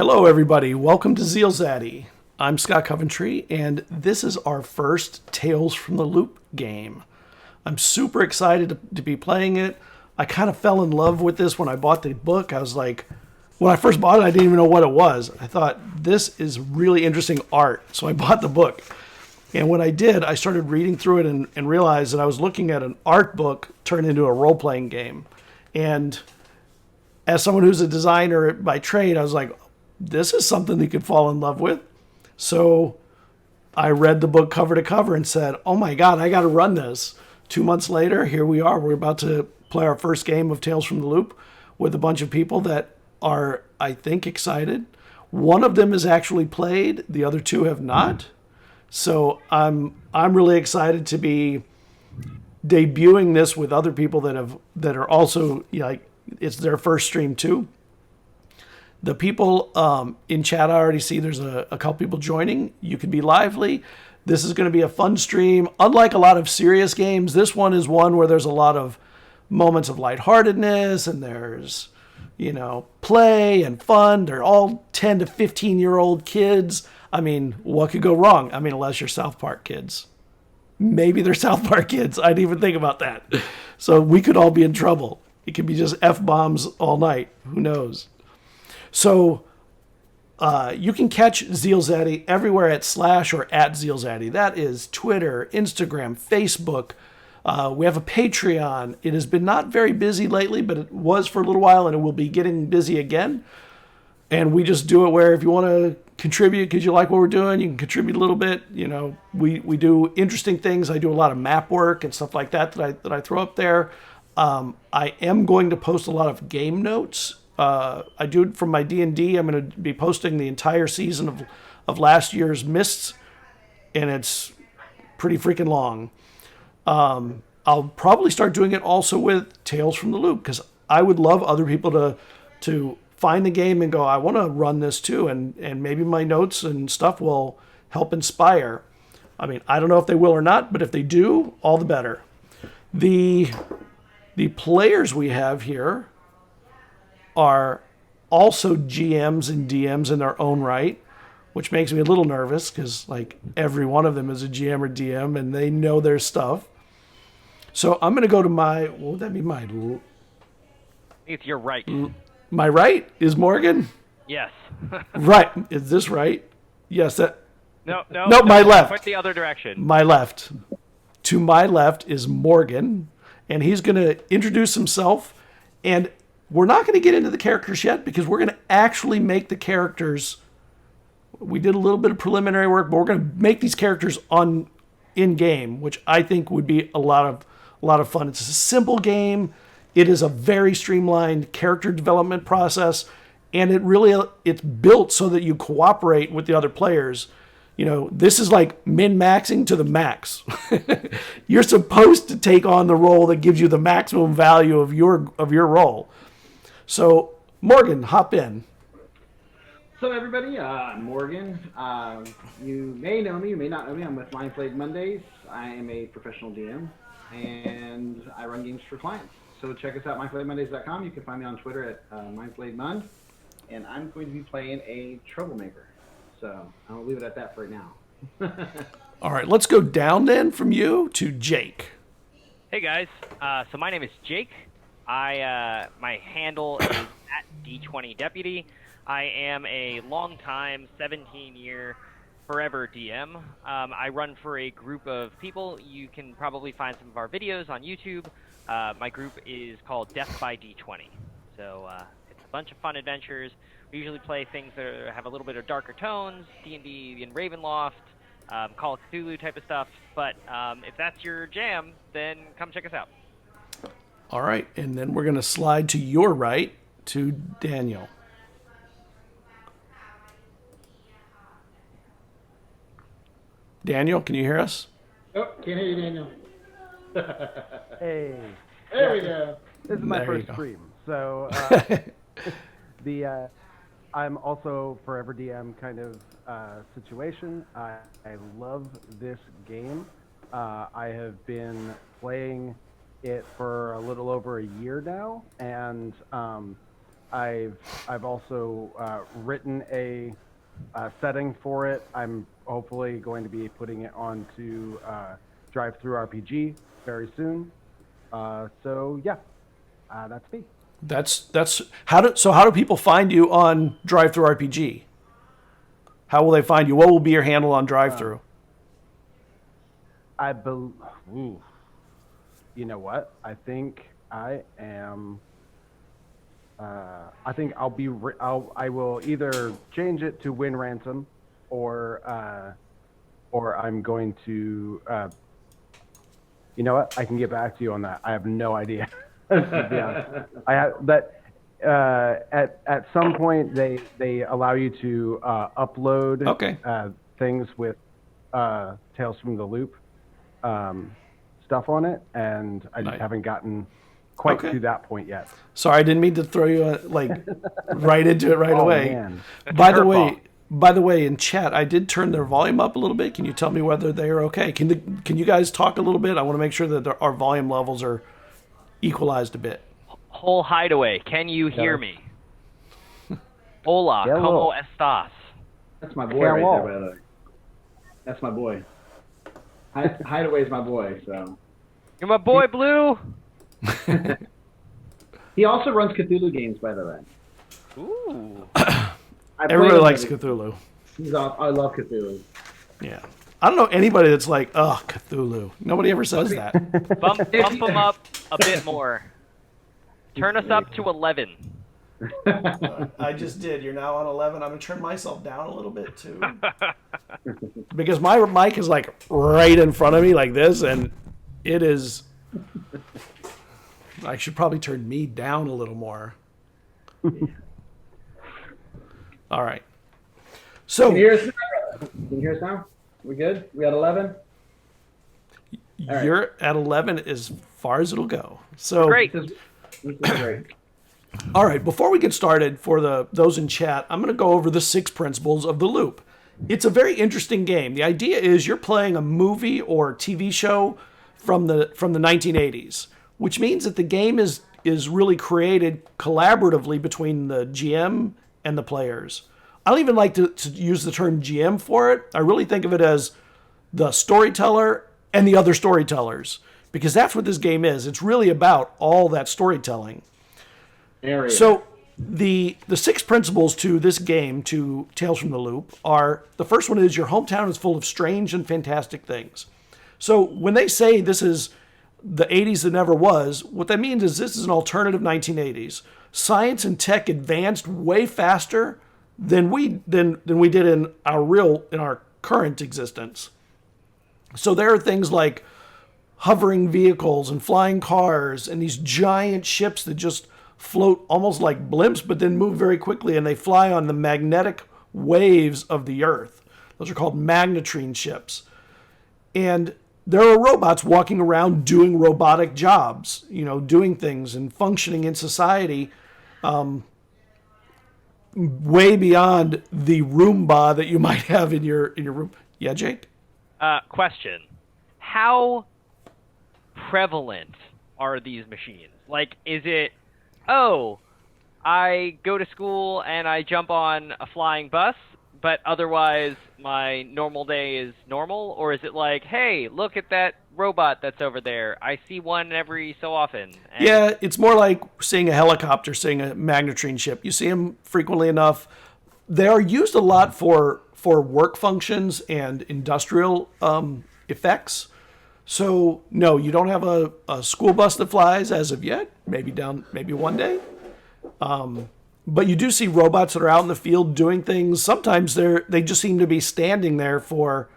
Hello, everybody. Welcome to ZealZaddy. I'm Scott Coventry, and this is our first Tales from the Loop game. I'm super excited to be playing it. I kind of fell in love with this when I bought the book. I was like, when I first bought it, I didn't even know what it was. I thought, this is really interesting art, so I bought the book. And when I did, I started reading through it and realized that I was looking at an art book turned into a role-playing game. And as someone who's a designer by trade, I was like, this is something you could fall in love with. So I read the book cover to cover and said, oh my God, I got to run this. 2 months later, here we are. We're about to play our first game of Tales from the Loop with a bunch of people that are, I think, excited. One of them has actually played. The other two have not. So I'm really excited to be debuting this with other people that are also, like, it's their first stream too. The people in chat, I already see there's a couple people joining. You can be lively. This is going to be a fun stream. Unlike a lot of serious games, this one is one where there's a lot of moments of lightheartedness and there's, play and fun. They're all 10 to 15-year-old kids. I mean, what could go wrong? I mean, unless you're South Park kids. Maybe they're South Park kids. I didn't even think about that. So we could all be in trouble. It could be just F-bombs all night. Who knows? So you can catch ZealZaddy everywhere at / or at ZealZaddy. That is Twitter, Instagram, Facebook. We have a Patreon. It has been not very busy lately, but it was for a little while, and it will be getting busy again. And we just do it where if you want to contribute because you like what we're doing, you can contribute a little bit. We do interesting things. I do a lot of map work and stuff like that I throw up there. I am going to post a lot of game notes. I do it from my D&D. I'm going to be posting the entire season of last year's Mists, and it's pretty freaking long. I'll probably start doing it also with Tales from the Loop, because I would love other people to find the game and go, I want to run this too, and maybe my notes and stuff will help inspire. I mean, I don't know if they will or not, but if they do, all the better. The players we have here are also GMs and DMs in their own right, which makes me a little nervous because, like, every one of them is a GM or DM and they know their stuff. So I'm going to go to what would that be? It's your right. My right is Morgan? Yes. Right. Is this right? Yes. No, my left. Point the other direction. My left. To my left is Morgan, and he's going to introduce himself, and we're not going to get into the characters yet because we're going to actually make the characters. We did a little bit of preliminary work, but we're going to make these characters in game, which I think would be a lot of fun. It's a simple game. It is a very streamlined character development process, and it's built so that you cooperate with the other players. This is like min-maxing to the max. You're supposed to take on the role that gives you the maximum value of your role. So, Morgan, hop in. So everybody, I'm Morgan. You may know me, you may not know me. I'm with Mind Flayed Mondays. I am a professional DM, and I run games for clients. So check us out, mindflayedmondays.com. You can find me on Twitter at mindflayedmond, and I'm going to be playing a troublemaker. So I'll leave it at that for right now. All right, let's go down then from you to Jake. Hey guys, so my name is Jake. My handle is at D20 Deputy. I am a long-time 17-year forever DM. I run for a group of people. You can probably find some of our videos on YouTube. My group is called Death by D20. So it's a bunch of fun adventures. We usually play things that have a little bit of darker tones, D&D in Ravenloft, Call of Cthulhu type of stuff. But if that's your jam, then come check us out. All right, and then we're going to slide to your right to Daniel. Daniel, can you hear us? Oh, can't hear you, Daniel. Hey. There we go. This is my There you first go. stream. So I'm also forever DM kind of situation. I love this game. I have been playing it for a little over a year now, and I've also written a setting for it. I'm hopefully going to be putting it onto Drive-Thru RPG very soon. So yeah, that's me. That's how do people find you on Drive-Thru RPG? How will they find you? What will be your handle on Drive-Thru? You know what? I think I am. I think I will either change it to Win Ransom, or I'm going to. You know what? I can get back to you on that. I have no idea. To be honest, I have that. At some point, they allow you to upload things with Tales from the Loop stuff on it, and I just haven't gotten quite to that point yet. Sorry, I didn't mean to throw you right into it away. Man. By the way, in chat, I did turn their volume up a little bit. Can you tell me whether they are okay? Can you guys talk a little bit? I want to make sure that our volume levels are equalized a bit. Whole Hideaway, can you hear me? Hola, ¿cómo estás? That's my boy right there, by the way. That's my boy. Hideaway's my boy, so. You're my boy, Blue. He also runs Cthulhu games, by the way. Ooh. Everybody likes Cthulhu. I love Cthulhu. Yeah. I don't know anybody that's like, oh, Cthulhu. Nobody ever says that. Bump them up a bit more. Turn us up to 11. I just did. You're now on 11. I'm going to turn myself down a little bit, too. Because my mic is, like, right in front of me like this, and it is... I should probably turn me down a little more. All right. So... Can you hear us now? Can you hear us now? We good? We at 11? You're at 11 as far as it'll go. So great. This is great. All right, before we get started, for those in chat, I'm going to go over the 6 principles of the loop. It's a very interesting game. The idea is you're playing a movie or TV show from the 1980s, which means that the game is really created collaboratively between the GM and the players. I don't even like to use the term GM for it. I really think of it as the storyteller and the other storytellers, because that's what this game is. It's really about all that storytelling. Area. So the 6 principles to this game, to Tales from the Loop, are, the first one is your hometown is full of strange and fantastic things. So when they say this is the 80s that never was, what that means is this is an alternative 1980s. Science and tech advanced way faster than we did in our current existence. So there are things like hovering vehicles and flying cars and these giant ships that just float almost like blimps, but then move very quickly, and they fly on the magnetic waves of the Earth. Those are called magnetrine ships. And there are robots walking around doing robotic jobs, doing things and functioning in society, way beyond the Roomba that you might have in your room. Yeah, Jake? Question. How prevalent are these machines? Like, is it, I go to school and I jump on a flying bus, but otherwise my normal day is normal? Or is it like, hey, look at that robot that's over there. I see one every so often. Yeah, it's more like seeing a helicopter, seeing a magnetrine ship. You see them frequently enough. They are used a lot for work functions and industrial effects. So, no, you don't have a school bus that flies as of yet. Maybe one day. But you do see robots that are out in the field doing things. Sometimes they just seem to be standing there for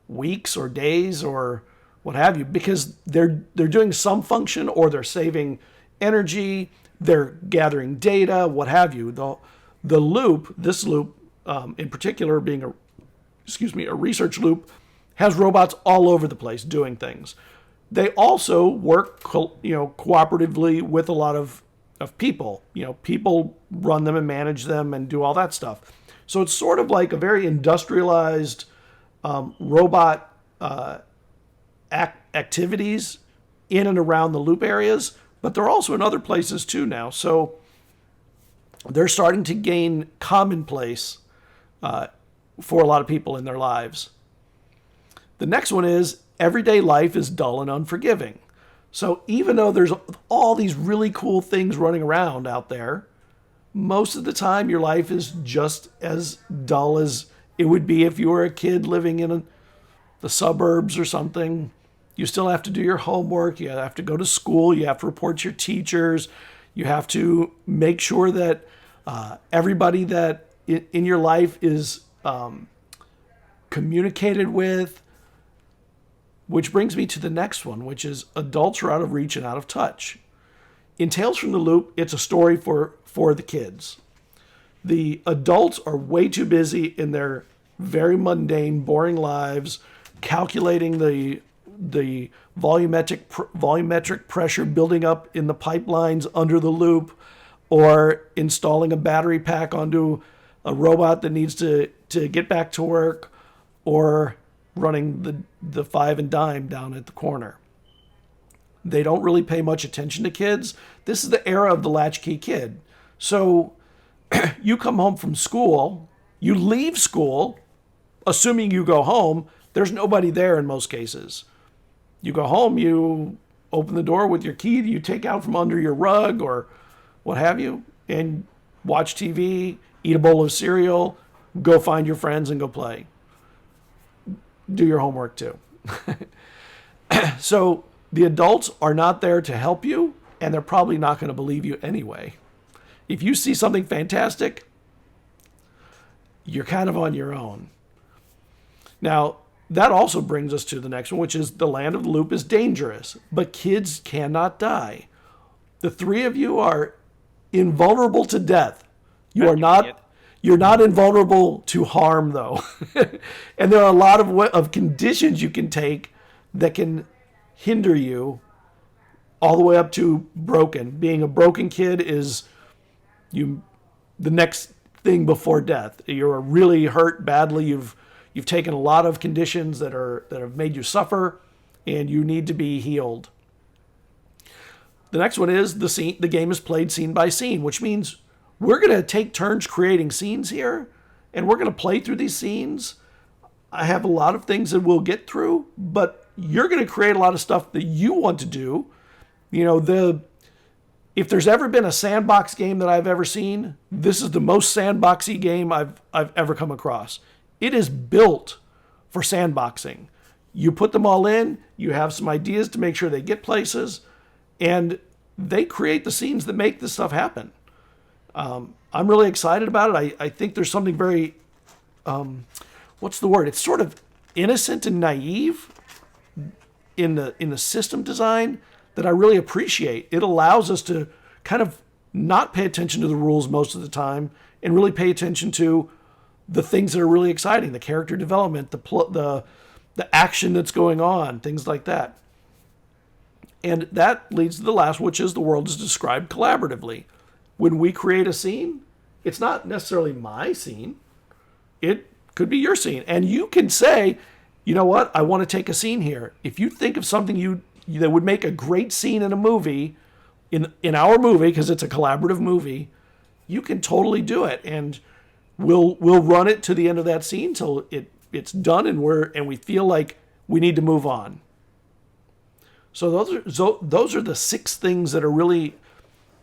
weeks or days or what have you, because they're doing some function, or they're saving energy, they're gathering data, what have you. The loop, this loop in particular, being a research loop, has robots all over the place doing things. They also work cooperatively with a lot of people. People run them and manage them and do all that stuff. So it's sort of like a very industrialized robot activities in and around the loop areas, but they're also in other places too now. So they're starting to gain commonplace for a lot of people in their lives. The next one is everyday life is dull and unforgiving. So even though there's all these really cool things running around out there, most of the time your life is just as dull as it would be if you were a kid living in the suburbs or something. You still have to do your homework. You have to go to school. You have to report to your teachers. You have to make sure that everybody that in your life is communicated with. Which brings me to the next one, which is adults are out of reach and out of touch. In Tales from the Loop, it's a story for the kids. The adults are way too busy in their very mundane, boring lives, calculating the volumetric pressure building up in the pipelines under the loop, or installing a battery pack onto a robot that needs to get back to work, or running the five and dime down at the corner. They don't really pay much attention to kids. This is the era of the latchkey kid. So you come home from school, you leave school, assuming you go home, there's nobody there in most cases. You go home, you open the door with your key that you take out from under your rug or what have you, and watch TV, eat a bowl of cereal, go find your friends and go play. Do your homework too. So the adults are not there to help you, and they're probably not going to believe you anyway. If you see something fantastic, you're kind of on your own. Now, that also brings us to the next one, which is the land of the loop is dangerous, but kids cannot die. The three of you are invulnerable to death. You're not invulnerable to harm, though. And there are a lot of conditions you can take that can hinder you all the way up to broken. Being a broken kid is the next thing before death. You're really hurt badly. You've taken a lot of conditions that have made you suffer, and you need to be healed. The next one is the game is played scene by scene, which means we're going to take turns creating scenes here, and we're going to play through these scenes. I have a lot of things that we'll get through, but you're going to create a lot of stuff that you want to do. You know, if there's ever been a sandbox game that I've ever seen, this is the most sandboxy game I've ever come across. It is built for sandboxing. You put them all in, you have some ideas to make sure they get places, and they create the scenes that make this stuff happen. I'm really excited about it. I think there's something very, what's the word? It's sort of innocent and naive in the system design that I really appreciate. It allows us to kind of not pay attention to the rules most of the time and really pay attention to the things that are really exciting, the character development, the action that's going on, things like that. And that leads to the last, which is the world is described collaboratively. When we create a scene, it's not necessarily my scene. It could be your scene. And you can say, you know what, I want to take a scene here. If you think of something that would make a great scene in a movie, in our movie, because it's a collaborative movie, you can totally do it. And we'll run it to the end of that scene till it's done and we feel like we need to move on. So those are the 6 things that are really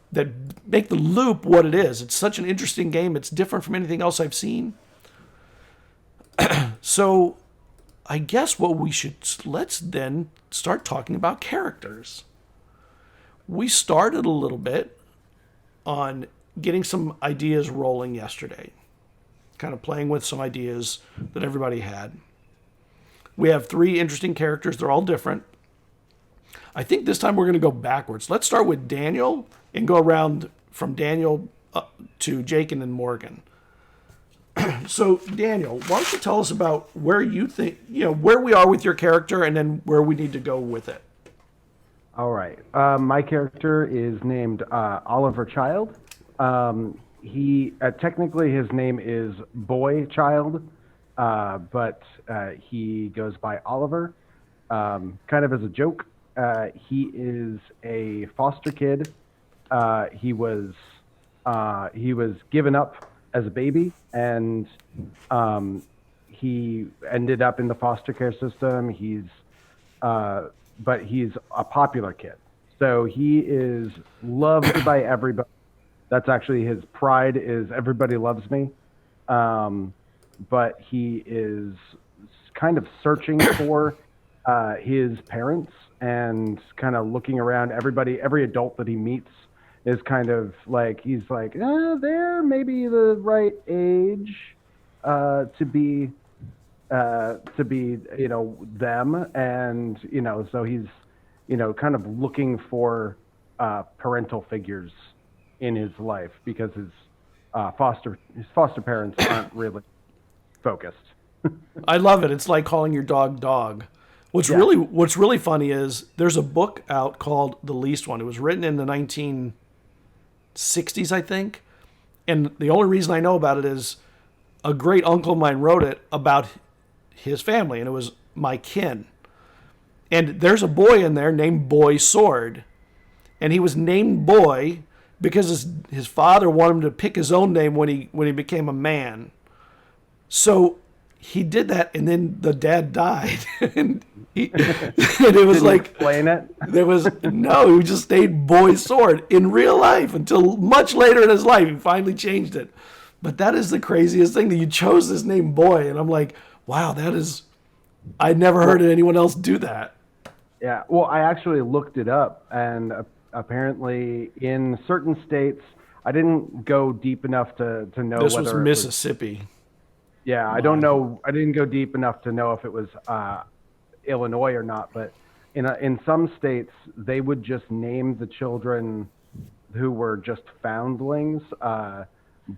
that make the loop what it is. It's such an interesting game. It's different from anything else I've seen. So I guess let's then start talking about characters. We started a little bit on getting some ideas rolling yesterday, kind of playing with some ideas that everybody had. We have 3 interesting characters. They're all different. I think this time we're going to go backwards. Let's start with Daniel and go around from Daniel to Jake and then Morgan. So, Daniel, why don't you tell us about where you think, where we are with your character and then where we need to go with it. All right. My character is named Oliver Child. He technically his name is Boy Child, but he goes by Oliver, kind of as a joke. He is a foster kid. He was he was given up as a baby, and he ended up in the foster care system. But he's a popular kid, so he is loved by everybody. That's actually his pride, is everybody loves me. But he is kind of searching for his parents and kind of looking around. Every adult that he meets is kind of like, he's like, they're maybe the right age to be them, and so he's kind of looking for parental figures in his life, because his foster parents aren't really focused. I love it. It's like calling your dog dog. What's really funny is there's a book out called The Least One. It was written in the 1960s, I think, and the only reason I know about it is a great uncle of mine wrote it about his family, and it was my kin. And there's a boy in there named Boy Sword, and he was named Boy because his father wanted him to pick his own name when he became a man. So he did that, and then the dad died, and it was like, explain it. He just stayed Boy Sword in real life until much later in his life. He finally changed it. But that is the craziest thing, that you chose this name Boy, and I'm like, wow, I never heard of anyone else do that. Yeah, well, I actually looked it up, and apparently in certain states, I didn't go deep enough to know this whether was Mississippi. Yeah, I don't know. I didn't go deep enough to know if it was Illinois or not. But in some states, they would just name the children who were just foundlings,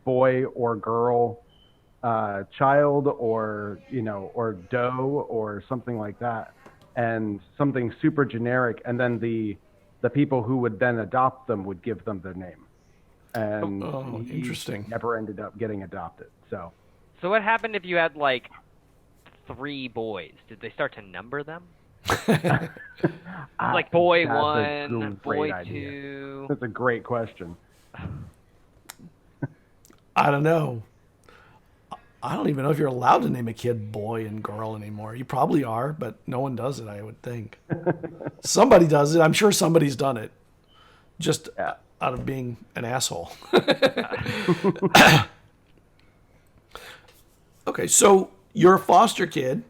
boy or girl, child, or or doe, or something like that, and something super generic. And then the people who would then adopt them would give them their name. And interesting. Never ended up getting adopted. So what happened if you had like 3 boys? Did they start to number them? Like boy That's 1, boy idea. 2. That's a great question. I don't know. I don't even know if you're allowed to name a kid boy and girl anymore. You probably are, but no one does it, I would think. Somebody does it. I'm sure somebody's done it. Just out of being an asshole. Okay, so you're a foster kid.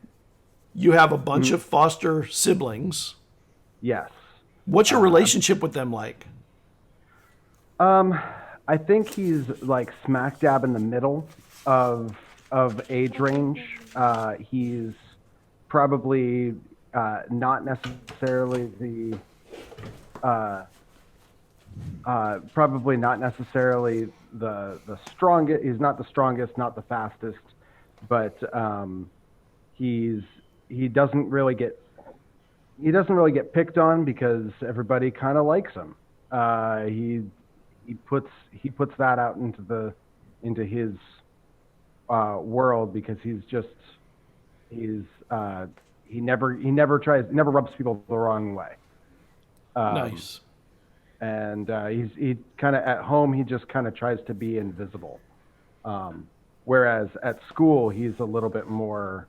You have a bunch of foster siblings. Yes. What's your relationship with them like? I think he's like smack dab in the middle of age range. He's probably not necessarily the strongest. He's not the strongest, not the fastest, but he doesn't really get picked on because everybody kind of likes him. He puts that out into his world, because he never rubs people the wrong way. Nice. And he kind of at home, he just kind of tries to be invisible. Whereas at school, he's a little bit more,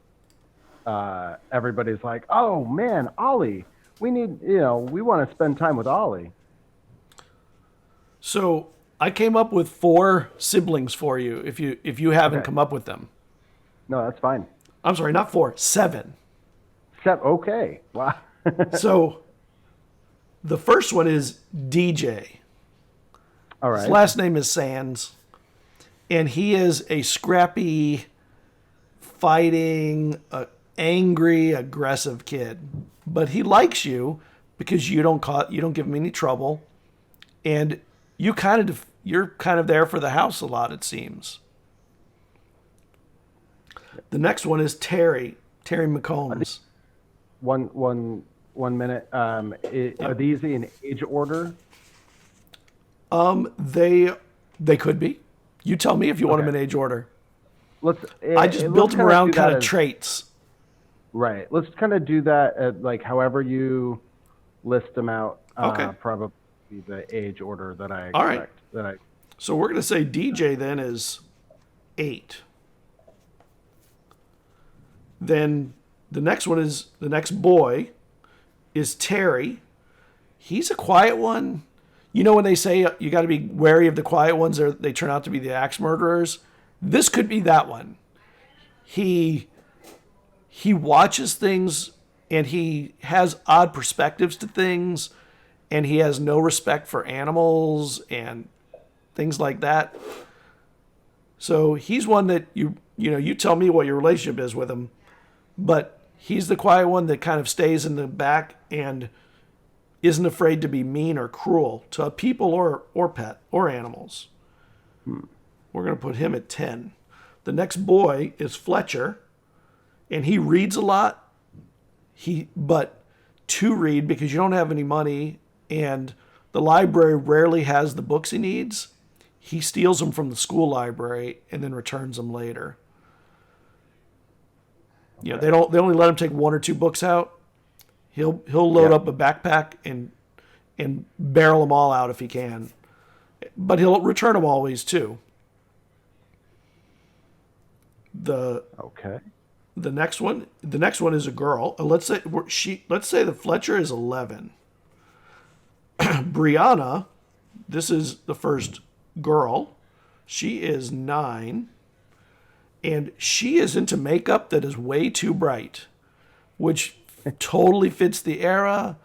everybody's like, oh man, Ollie, we want to spend time with Ollie. So I came up with 4 siblings for you if you haven't come up with them. No, that's fine. I'm sorry, not 4, 7. Okay. Wow. So the first one is DJ. All right. His last name is Sands, and he is a scrappy, fighting, angry, aggressive kid. But he likes you because you don't give him any trouble, and you're kind of there for the house a lot, it seems. The next one is Terry McCombs. One minute. Are these in age order? They could be. You tell me if you want them in age order. I just built them around kind of traits. Right. Let's kind of do that like however you list them out. Okay. Probably the age order that I expect. All right. So we're going to say DJ then is 8. Then the next boy is Terry. He's a quiet one. You know when they say you got to be wary of the quiet ones, they turn out to be the axe murderers? This could be that one. He watches things and he has odd perspectives to things, and he has no respect for animals and things like that. So he's one that you tell me what your relationship is with him, but he's the quiet one that kind of stays in the back and isn't afraid to be mean or cruel to people or pet or animals. We're going to put him at 10. The next boy is Fletcher, and he reads a lot. But to read, because you don't have any money and the library rarely has the books he needs, he steals them from the school library and then returns them later. Okay. They only let him take 1 or 2 books out. He'll load up a backpack and barrel them all out if he can. But he'll return them always too. The next one is a girl. Let's say that Fletcher is 11. Brianna, this is the first girl. She is 9. And she is into makeup that is way too bright, which totally fits the era.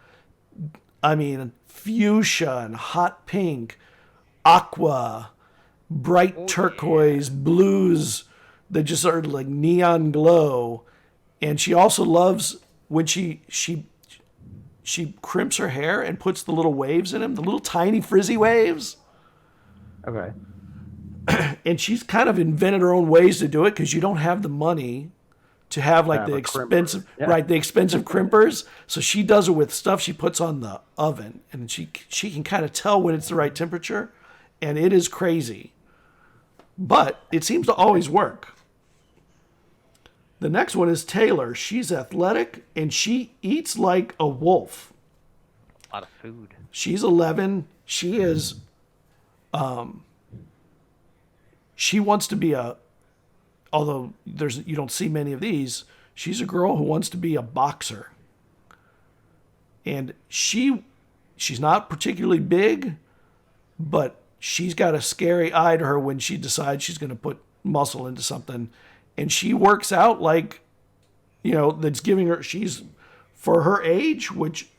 I mean, fuchsia and hot pink, aqua, bright turquoise, blues that just are like neon glow. And she also loves when she crimps her hair and puts the little waves in them, the little tiny frizzy waves. Okay. And she's kind of invented her own ways to do it because you don't have the money to have like the expensive, the expensive crimpers. So she does it with stuff she puts on the oven, and she can kind of tell when it's the right temperature, and it is crazy. But it seems to always work. The next one is Taylor. She's athletic, and she eats like a wolf. A lot of food. She's 11. She is... she wants to be although you don't see many of these, she's a girl who wants to be a boxer. And she's not particularly big, but she's got a scary eye to her when she decides she's going to put muscle into something. And she works out like, that's giving her, she's, for her age, which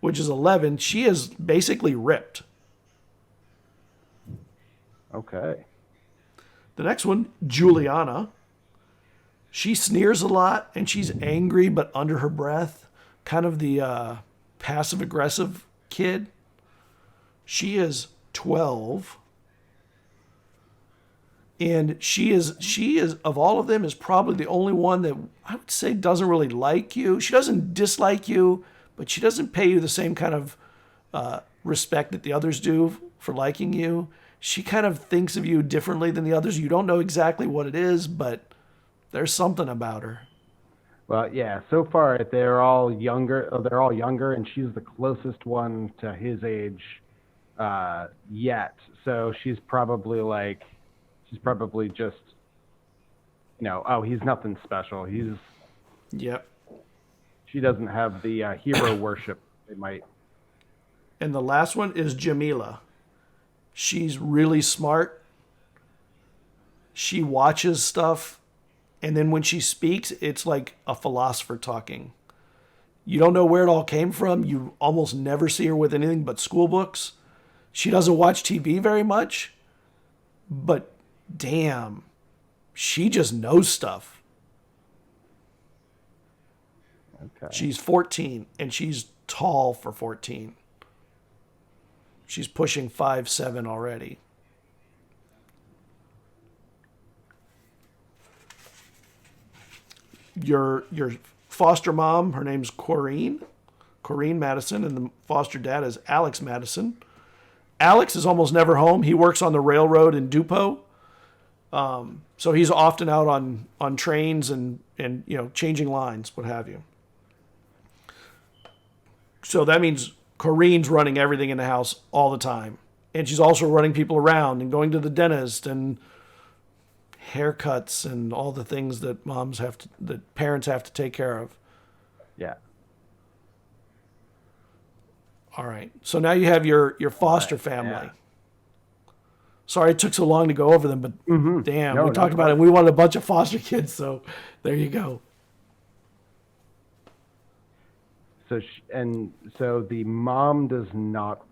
is 11, she is basically ripped. Okay. The next one, Juliana. She sneers a lot, and she's angry, but under her breath. Kind of the passive-aggressive kid. She is 12. And she is, of all of them, is probably the only one that I would say doesn't really like you. She doesn't dislike you, but she doesn't pay you the same kind of respect that the others do for liking you. She kind of thinks of you differently than the others. You don't know exactly what it is, but there's something about her. Well, yeah, so far they're all younger, and she's the closest one to his age yet. So she's probably just, he's nothing special. Yep. She doesn't have the hero worship they might. And the last one is Jamila. She's really smart. She watches stuff, and then when she speaks, it's like a philosopher talking. You don't know where it all came from. You almost never see her with anything but school books. She doesn't watch TV very much, but damn, she just knows stuff. Okay. She's 14, and she's tall for 14. She's pushing 5'7" already. Your foster mom, her name's Corrine Madison, and the foster dad is Alex Madison. Alex is almost never home. He works on the railroad in Dupo. So he's often out on trains and changing lines, what have you. So that means Corrine's running everything in the house all the time. and she's also running people around and going to the dentist and haircuts and all the things that that parents have to take care of. Yeah. All right. So now you have your foster family. Yeah. Sorry it took so long to go over them, but damn, we talked about it. We wanted a bunch of foster kids, so there you go. So so the mom is not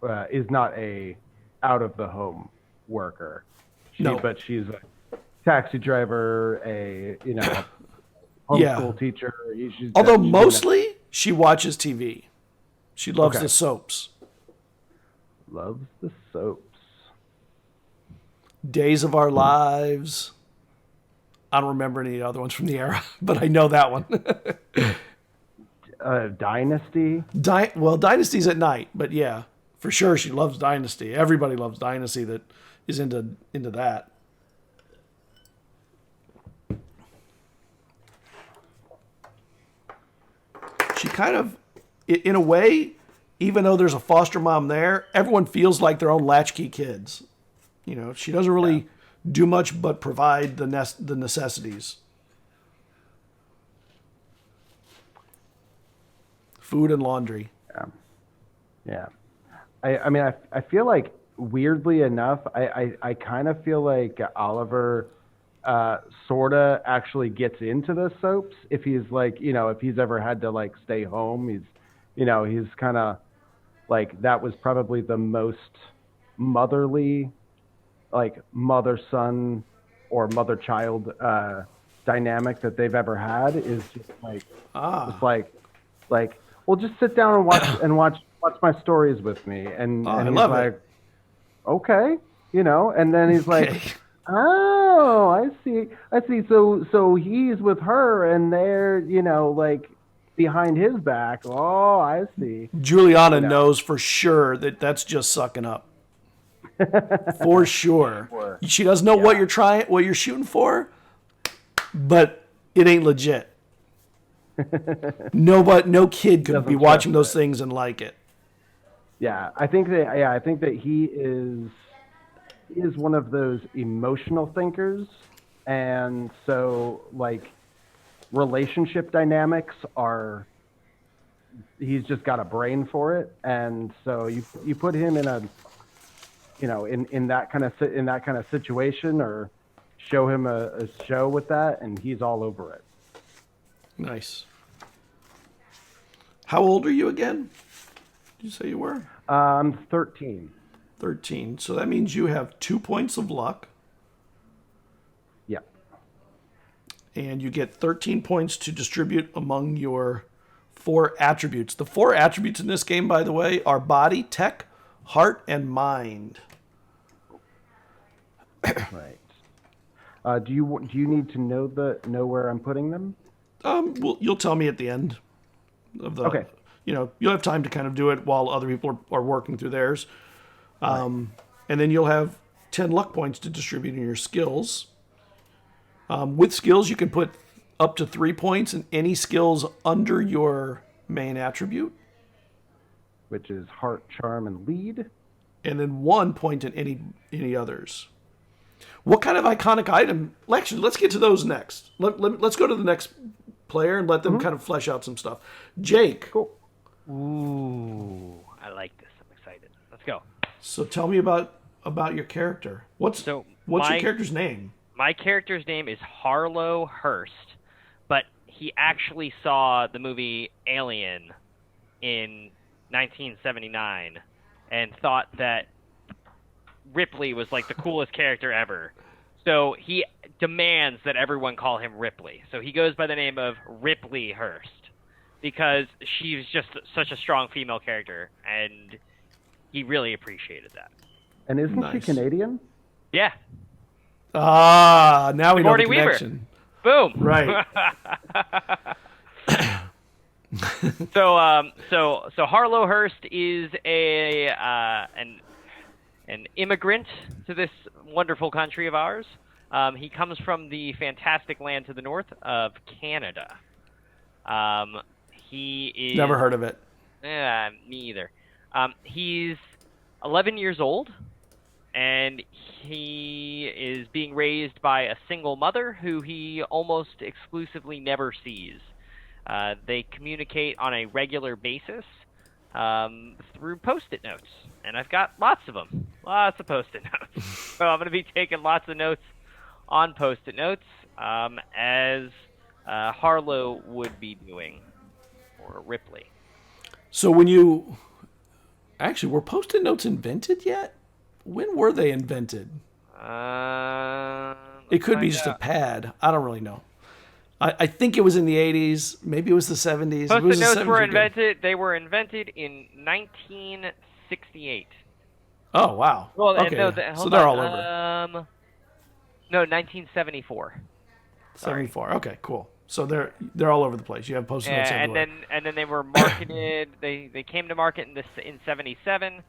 a out of the home worker. No. But she's a taxi driver, a homeschool teacher. Although mostly she watches TV. She loves Okay. the soaps. Loves the soaps. Days of Our Lives. I don't remember any other ones from the era, but I know that one. Dynasty. Dynasty's at night, but yeah, for sure she loves Dynasty. Everybody loves Dynasty that is into that. She kind of, in a way, even though there's a foster mom there, everyone feels like their own latchkey kids. You know, she doesn't really do much but provide the necessities. Food and laundry. Yeah. I feel like, weirdly enough, I kind of feel like Oliver sorta actually gets into the soaps. If he's like, if he's ever had to like stay home, he's kind of like, that was probably the most motherly, like mother-son or mother-child dynamic that they've ever had, is just like, it's like, well, just sit down and watch my stories with me. And he's like, okay, and then he's like, oh, I see. So he's with her and they're, like behind his back. Oh, I see. Juliana knows for sure that that's just sucking up. For sure. She doesn't know what you're shooting for, but it ain't legit. No kid could be watching those things and like it. Yeah, I think that he is one of those emotional thinkers, and so like relationship dynamics are, he's just got a brain for it, and so you put him in a in that kind of situation, or show him a show with that, and he's all over it. Nice. How old are you again? Did you say you were? I'm 13. 13. So that means you have 2 points of luck. Yep. And you get 13 points to distribute among your 4 attributes. The 4 attributes in this game, by the way, are body, tech, heart, and mind. Right. Do you need to know where I'm putting them? Well, you'll tell me at the end of the. Okay. You'll have time to kind of do it while other people are working through theirs. And then you'll have 10 luck points to distribute in your skills. With skills, you can put up to 3 points in any skills under your main attribute. Which is heart, charm, and lead. And then 1 point in any others. What kind of iconic item? Actually, let's get to those next. Let's go to the next player and let them kind of flesh out some stuff. Jake. Cool. Ooh, I like this. I'm excited. Let's go. So tell me about your character. What's your character's name? My character's name is Harlow Hurst, but he actually saw the movie Alien in 1979 and thought that Ripley was like the coolest character ever. So he demands that everyone call him Ripley. So he goes by the name of Ripley Hurst because she's just such a strong female character, and he really appreciated that. And isn't she Canadian? Yeah. Ah, now we know the connection. Weaver. Boom. Right. So Harlow Hurst is an immigrant to this wonderful country of ours. He comes from the fantastic land to the north of Canada. He is... Never heard of it. Me either. He's 11 years old, and he is being raised by a single mother who he almost exclusively never sees. They communicate on a regular basis through Post-it notes, and I've got lots of them, lots of Post-it notes. So I'm going to be taking lots of notes on Post-it notes, as Harlow would be doing, or Ripley. So when you... Actually, were Post-it notes invented yet? When were they invented? It could be just a pad. I don't really know. I think it was in the 80s. Maybe it was the 70s. Post-it notes were invented. They were invented in 1968. Oh, wow. Well, okay. no, So they're all over. No, 1974. 74. Okay, cool. So they're all over the place. You have Post-it notes everywhere. and then they were marketed. they came to market in 77,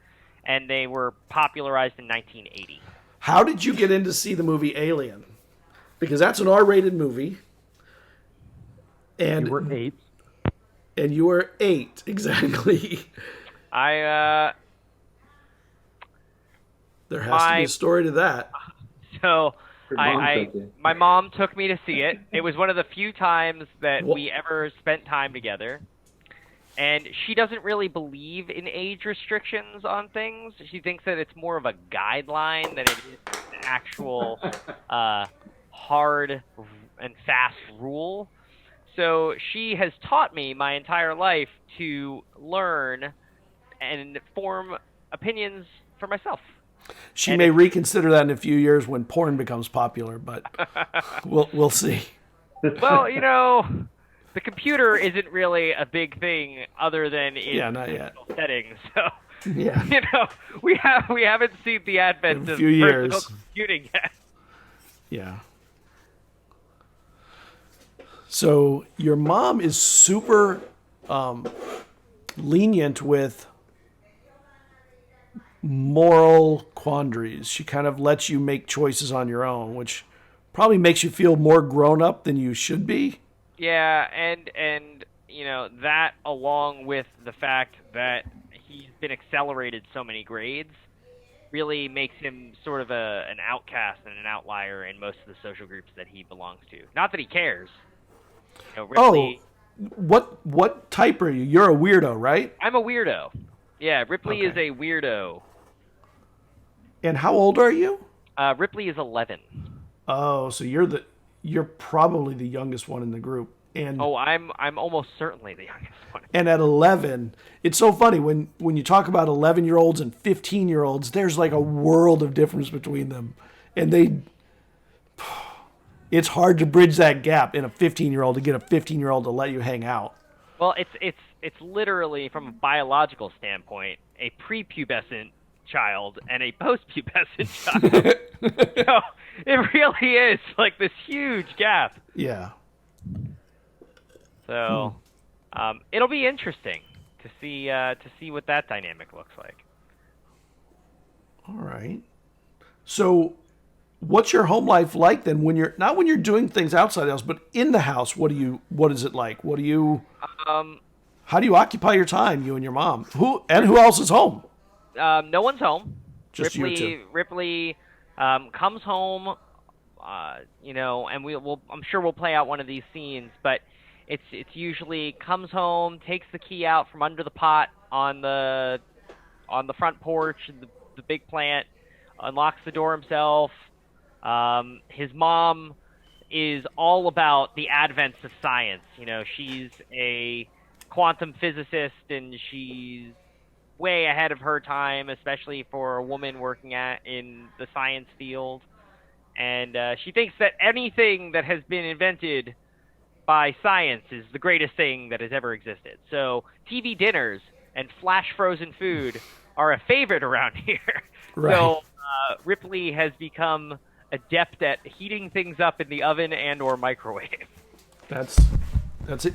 and they were popularized in 1980. How did you get in to see the movie Alien? Because that's an R-rated movie. And You were 8. And you were 8, exactly. I There has to be a story to that. so Your mom took you. my mom took me to see it. It was one of the few times that we ever spent time together. And she doesn't really believe in age restrictions on things. She thinks that it's more of a guideline than it is an actual hard and fast rule. So she has taught me my entire life to learn and form opinions for myself. She may reconsider that in a few years when porn becomes popular, but we'll see. Well, the computer isn't really a big thing other than in not yet. settings. So, Yeah. we haven't seen the advent In a of few personal years. computing yet. Yeah. So your mom is super lenient with moral quandaries. She kind of lets you make choices on your own, which probably makes you feel more grown up than you should be. Yeah, and that along with the fact that he's been accelerated so many grades really makes him sort of an outcast and an outlier in most of the social groups that he belongs to. Not that he cares. Ripley, what type are you? You're a weirdo, right? I'm a weirdo. Yeah, Ripley is Okay. a weirdo. And how old are you? Ripley is 11. Oh, so you're probably the youngest one in the group. And Oh, I'm almost certainly the youngest one. and at 11, it's so funny when you talk about 11-year-olds and 15-year-olds, there's like a world of difference between them. And it's hard to bridge that gap in a 15-year-old to get a 15-year-old to let you hang out. Well, it's literally, from a biological standpoint, a prepubescent child and a postpubescent child. So it really is like this huge gap. Yeah. So it'll be interesting to see what that dynamic looks like. All right. So what's your home life like then when you're not when you're doing things outside the house, but in the house? What is it like? How do you occupy your time, you and your mom? Who else is home? No one's home. Just you two. Ripley comes home, and I'm sure we'll play out one of these scenes, but it's usually comes home, takes the key out from under the pot on the front porch, the big plant, unlocks the door himself. His mom is all about the advents of science. She's a quantum physicist, and she's way ahead of her time, especially for a woman working in the science field. And she thinks that anything that has been invented by science is the greatest thing that has ever existed. So TV dinners and flash frozen food are a favorite around here. Right. So Ripley has become adept at heating things up in the oven and or microwave. That's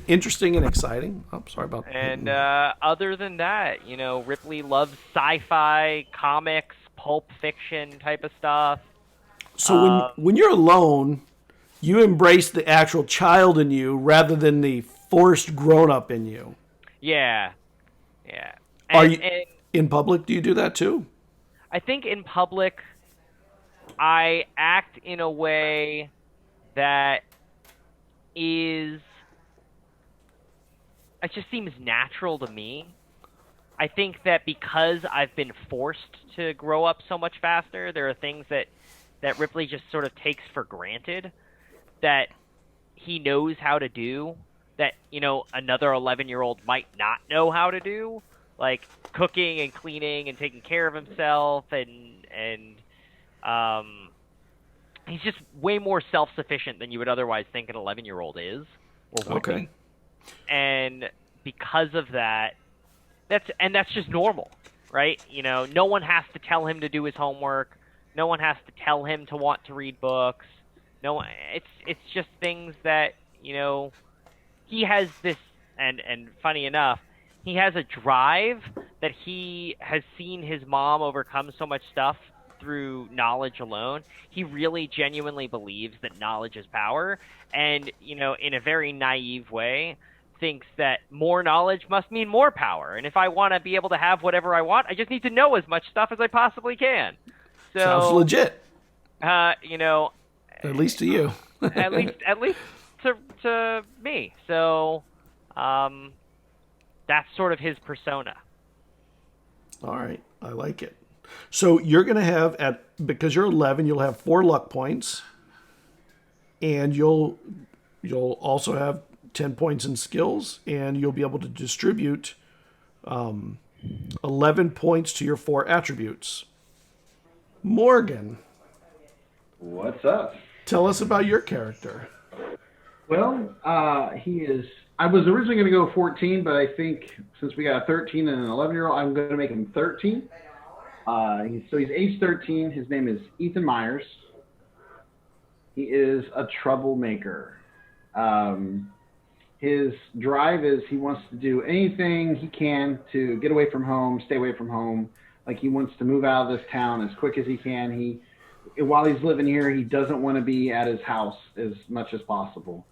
interesting and exciting. Oh, sorry about that. And other than that, Ripley loves sci-fi, comics, pulp fiction type of stuff. So when you're alone, you embrace the actual child in you rather than the forced grown-up in you. Yeah. Are you in public? Do you do that too? I think in public, I act in a way that it just seems natural to me. I think that because I've been forced to grow up so much faster, there are things that Ripley just sort of takes for granted that he knows how to do that, another 11-year-old might not know how to do, like cooking and cleaning and taking care of himself, and he's just way more self-sufficient than you would otherwise think an 11-year-old is or would be. And because of that, that's just normal, right? No one has to tell him to do his homework. No one has to tell him to want to read books. No one, it's just things that, he has this, and funny enough, he has a drive that he has seen his mom overcome so much stuff through knowledge alone. He really genuinely believes that knowledge is power, and, in a very naive way, thinks that more knowledge must mean more power. And if I want to be able to have whatever I want, I just need to know as much stuff as I possibly can. So, sounds legit. At least to you. at least to me. So, that's sort of his persona. All right, I like it. So you're going to have because you're 11, you'll have 4 luck points, and you'll also have 10 points in skills, and you'll be able to distribute 11 points to your 4 attributes. Morgan, What's up? tell us about your character. Well, he is. I was originally going to go 14, but I think since we got a 13 and an 11-year-old, I'm going to make him 13. So he's age 13. His name is Ethan Myers. He is a troublemaker. His drive is he wants to do anything he can to get away from home, stay away from home. Like he wants to move out of this town as quick as he can. While he's living here, he doesn't want to be at his house as much as possible.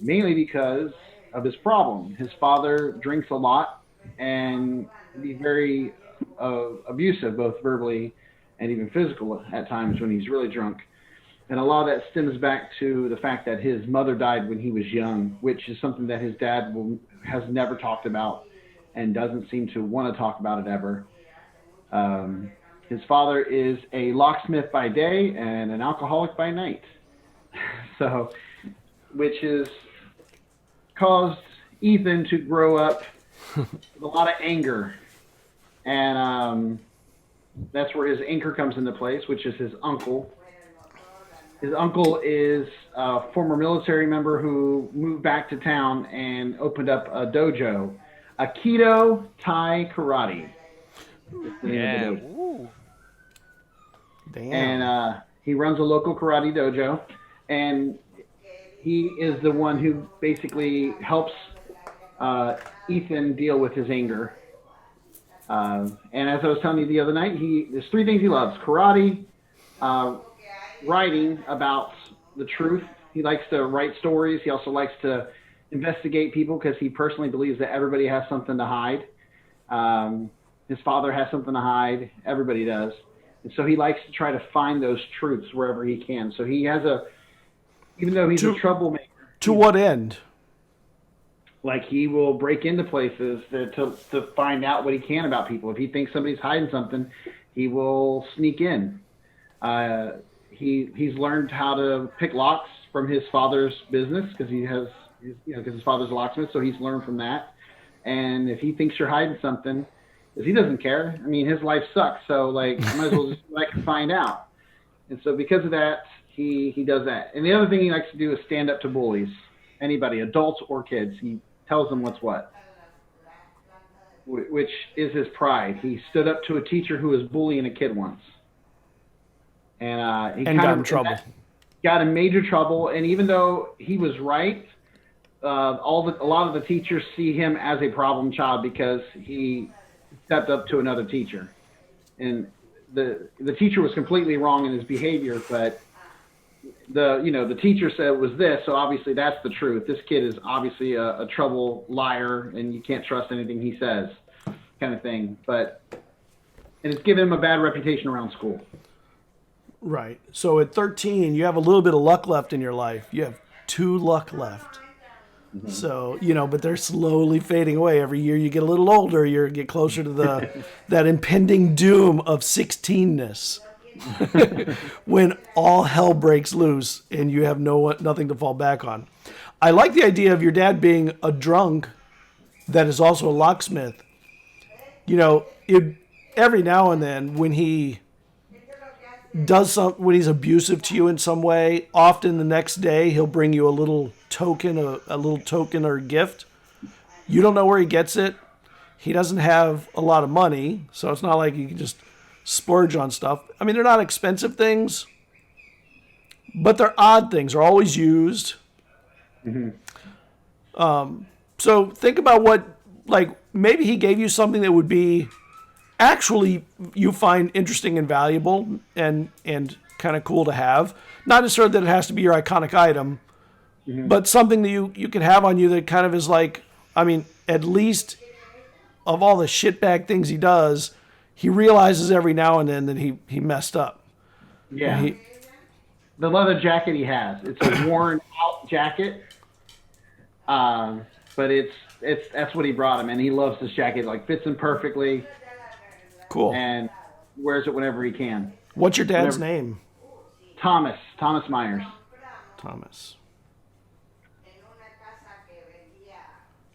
Mainly because of his problem. His father drinks a lot and he's very abusive, both verbally and even physical at times when he's really drunk. And a lot of that stems back to the fact that his mother died when he was young, which is something that his dad has never talked about and doesn't seem to want to talk about it ever. His father is a locksmith by day and an alcoholic by night. So, which has caused Ethan to grow up with a lot of anger. And that's where his anchor comes into place, which is his uncle. His uncle is a former military member who moved back to town and opened up a dojo, Aikido Thai Karate. Yeah. Ooh. Damn. And he runs a local karate dojo, and he is the one who basically helps Ethan deal with his anger. And as I was telling you the other night, there's 3 things he loves: karate, writing about the truth. He likes to write stories. He also likes to investigate people because he personally believes that everybody has something to hide. His father has something to hide. Everybody does. And so he likes to try to find those truths wherever he can. So he has even though he's a troublemaker. To what end? Like he will break into places to find out what he can about people. If he thinks somebody's hiding something, he will sneak in. He's learned how to pick locks from his father's business because because his father's a locksmith, so he's learned from that. And if he thinks you're hiding something, because he doesn't care. I mean, his life sucks, so like, might as well just find out. And so because of that, he does that. And the other thing he likes to do is stand up to bullies, anybody, adults or kids. He tells them what's what, which is his pride. He stood up to a teacher who was bullying a kid once. And he got in trouble. Got in major trouble. And even though he was right, a lot of the teachers see him as a problem child because he stepped up to another teacher. And the teacher was completely wrong in his behavior, but the teacher said it was this, so obviously that's the truth. This kid is obviously a trouble liar, and you can't trust anything he says, kind of thing. And it's given him a bad reputation around school. Right. So at 13, you have a little bit of luck left in your life. You have 2 luck left. So, but they're slowly fading away. Every year you get a little older, you get closer to that impending doom of 16ness. When all hell breaks loose and you have nothing to fall back on. I like the idea of your dad being a drunk that is also a locksmith. Every now and then when he when he's abusive to you in some way, often the next day he'll bring you a little token or gift. You don't know where he gets it. He doesn't have a lot of money, so it's not like you can just splurge on stuff. I mean, they're not expensive things, but they're odd things. They're always used. So think about maybe he gave you something that would be actually you find interesting and valuable and kind of cool to have. Not necessarily that it has to be your iconic item, but something that you can have on you that kind of is at least of all the shitbag things he does, he realizes every now and then that he messed up. Yeah. The leather jacket he has, it's a worn out jacket. But that's what he brought him, and he loves this jacket. Fits him perfectly. Cool. And wears it whenever he can. What's your dad's name? Thomas Myers. Thomas.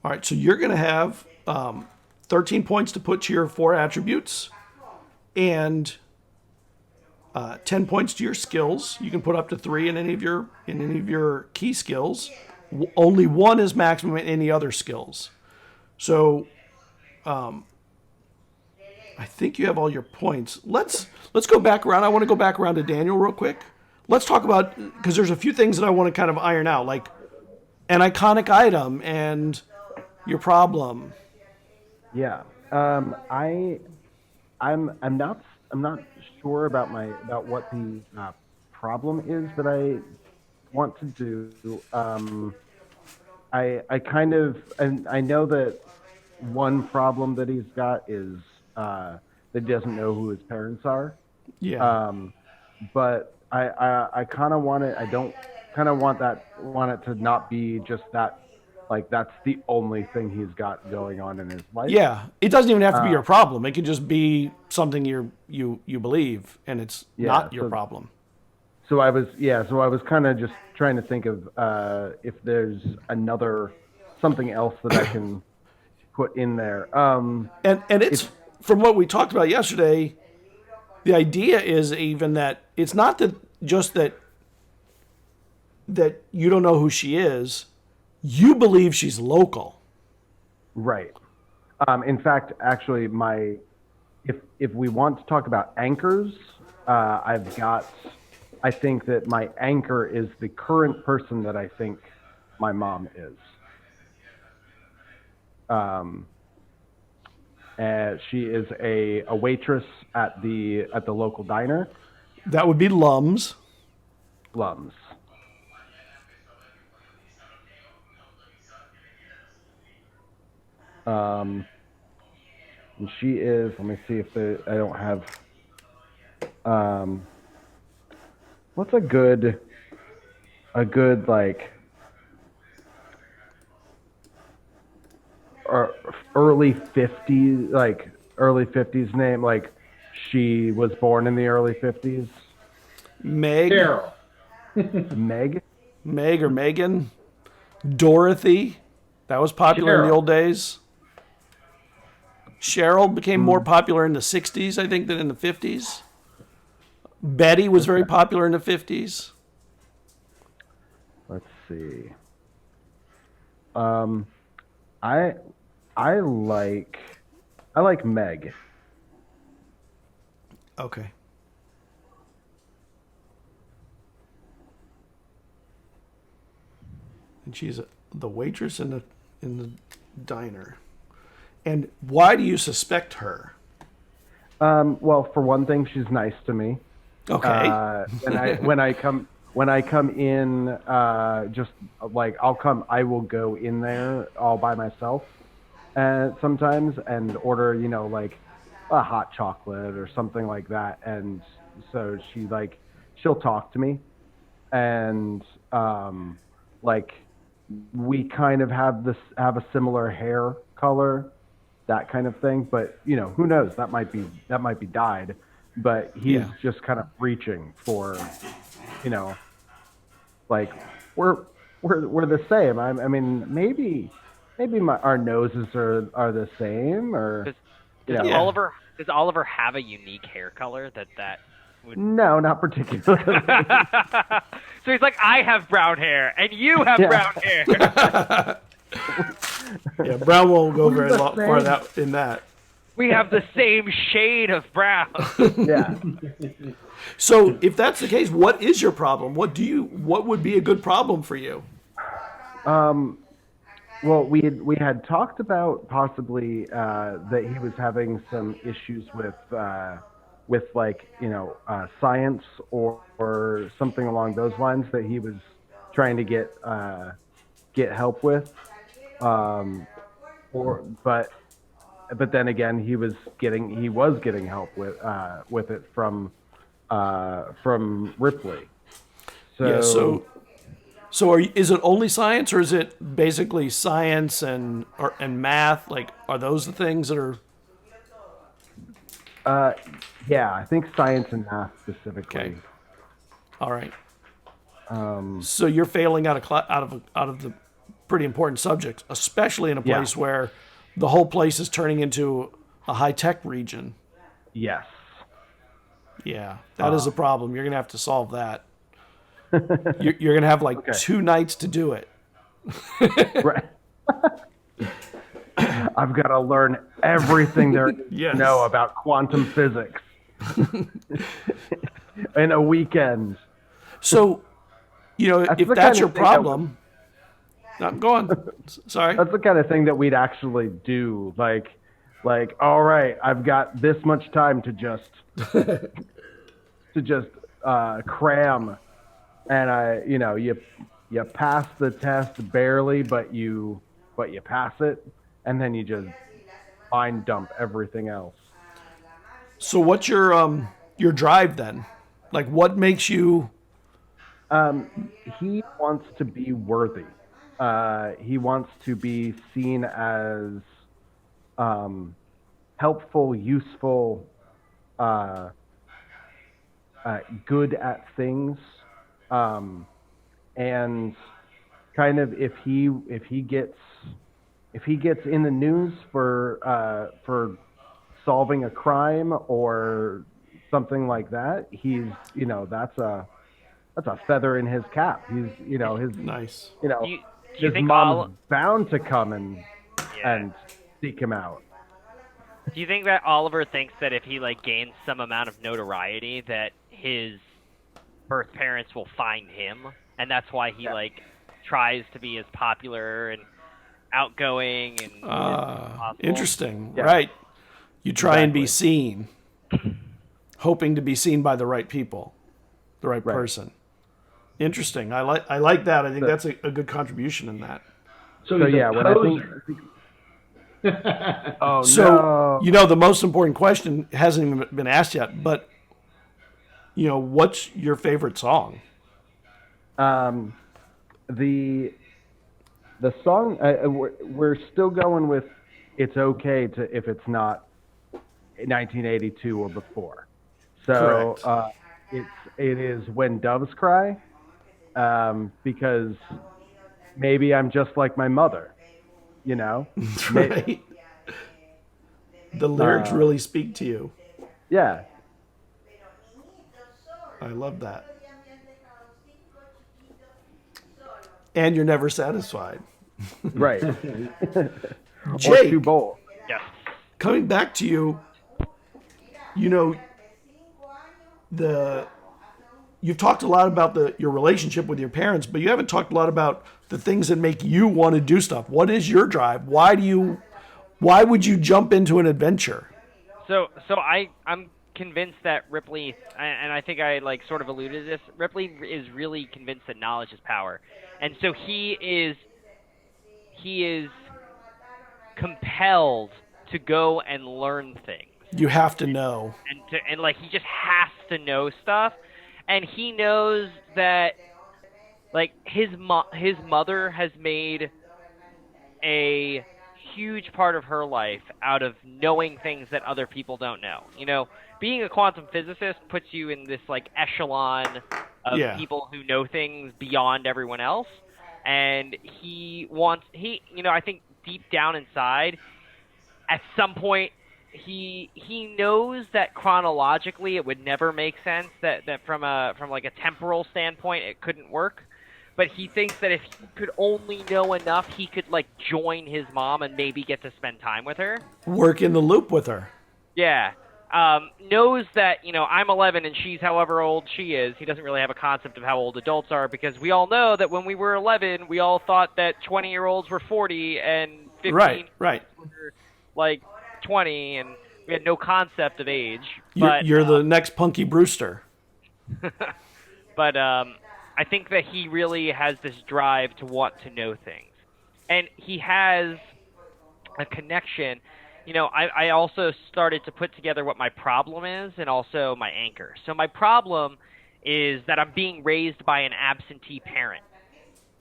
All right, so you're going to have 13 points to put to your 4 attributes, and 10 points to your skills. You can put up to 3 in any of your key skills. Only 1 is maximum in any other skills. So, I think you have all your points. Let's go back around. I want to go back around to Daniel real quick. Let's talk about, because there's a few things that I want to kind of iron out, like an iconic item and your problem. Yeah. I'm not sure about what the problem is that I want to do. I kind of, and I know that one problem that he's got is that he doesn't know who his parents are. Yeah. But I kind of want it. I don't kind of want it to not be just that. That's the only thing he's got going on in his life. Yeah, it doesn't even have to be your problem. It can just be something you believe, and it's not your problem. So I was kind of just trying to think of if there's something else that I can put in there. And it's from what we talked about yesterday. The idea is even that it's not that you don't know who she is. You believe she's local. Right. In fact, actually, if we want to talk about anchors, I think that my anchor is the current person that I think my mom is. She is a waitress at the local diner. That would be Lums. Lums. And she is. Let me see if I don't have. What's a good early 50s name, she was born in the early 50s. Meg. Carol. Meg or Megan. Dorothy. That was popular in the old days. Cheryl became more popular in the 60s, I think, than in the 50s. Betty was very popular in the 50s. Let's see. I like Meg. Okay. And she's the waitress in the diner. And why do you suspect her? Well, for one thing, she's nice to me. Okay. When I come in, I will go in there all by myself, sometimes and order, a hot chocolate or something like that, and so she'll talk to me, and like we kind of have a similar hair color, that kind of thing. But who knows? That might be dyed, but he's just kind of reaching for, like we're the same. I mean, maybe our noses are the same, or does Oliver have a unique hair color that would? No, not particularly. So he's like, I have brown hair and you have brown hair. Yeah, brown won't go very far in that. We have the same shade of brown. Yeah. So if that's the case, what is your problem? What would be a good problem for you? Well, we had talked about possibly that he was having some issues with science or something along those lines that he was trying to get help with. But then again, he was getting help with it from Ripley. Is it only science, or is it basically science and math? Like, are those the things that are? Yeah, I think science and math specifically. Okay. All right. So you're failing out of the pretty important subjects, especially in a place where the whole place is turning into a high-tech region. Yes. Yeah, that is a problem. You're going to have to solve that. You're going to have 2 nights to do it. Right. I've got to learn everything there is to know about quantum physics in a weekend. So, if that's your problem... go on. Sorry. That's the kind of thing that we'd actually do. Like, all right, I've got this much time to just cram, and you pass the test barely, but you pass it, and then you just mind dump everything else. So what's your drive then? Like, what makes you? He wants to be worthy. He wants to be seen as helpful, useful, good at things, and kind of if he gets in the news for solving a crime or something like that, he's that's a feather in his cap. He's his nice. Do you his think mom's bound to come and seek him out. Do you think that Oliver thinks that if he gains some amount of notoriety, that his birth parents will find him, and that's why he tries to be as popular and outgoing and as possible? Interesting. Yeah. Right. You try and be seen, hoping to be seen by the right people, the right person. Interesting. I like that. I think that's a good contribution in that. So yeah, what I think. The most important question hasn't even been asked yet, but what's your favorite song? The song we're still going with "It's Okay to if it's not 1982 or before." So it is "When Doves Cry," because maybe I'm just like my mother, Right. The lyrics really speak to you. Yeah. I love that. And you're never satisfied. Right. Jake, or too bold. Yeah. Coming back to you, you've talked a lot about your relationship with your parents, but you haven't talked a lot about the things that make you want to do stuff. What is your drive? Why would you jump into an adventure? So I'm convinced that Ripley, and I think I sort of alluded to this, Ripley is really convinced that knowledge is power. And so he is compelled to go and learn things. You have to know. And like he just has to know stuff, and he knows that like his mother has made a huge part of her life out of knowing things that other people don't know. You know, being a quantum physicist puts you in this like echelon of people who know things beyond everyone else, and I think deep down inside, at some point, he knows that chronologically it would never make sense, that from like a temporal standpoint it couldn't work, but he thinks that if he could only know enough, he could like join his mom and maybe get to spend time with her, work in the loop with her. Yeah. Knows that, you know, I'm 11 and she's however old she is. He doesn't really have a concept of how old adults are, because we all know that when we were 11, we all thought that 20-year-olds were 40 and 15 right. were like 20, and we had no concept of age. You're the next Punky Brewster. But I think that he really has this drive to want to know things. And he has a connection. You know, I also started to put together what my problem is and also my anchor. So my problem is that I'm being raised by an absentee parent.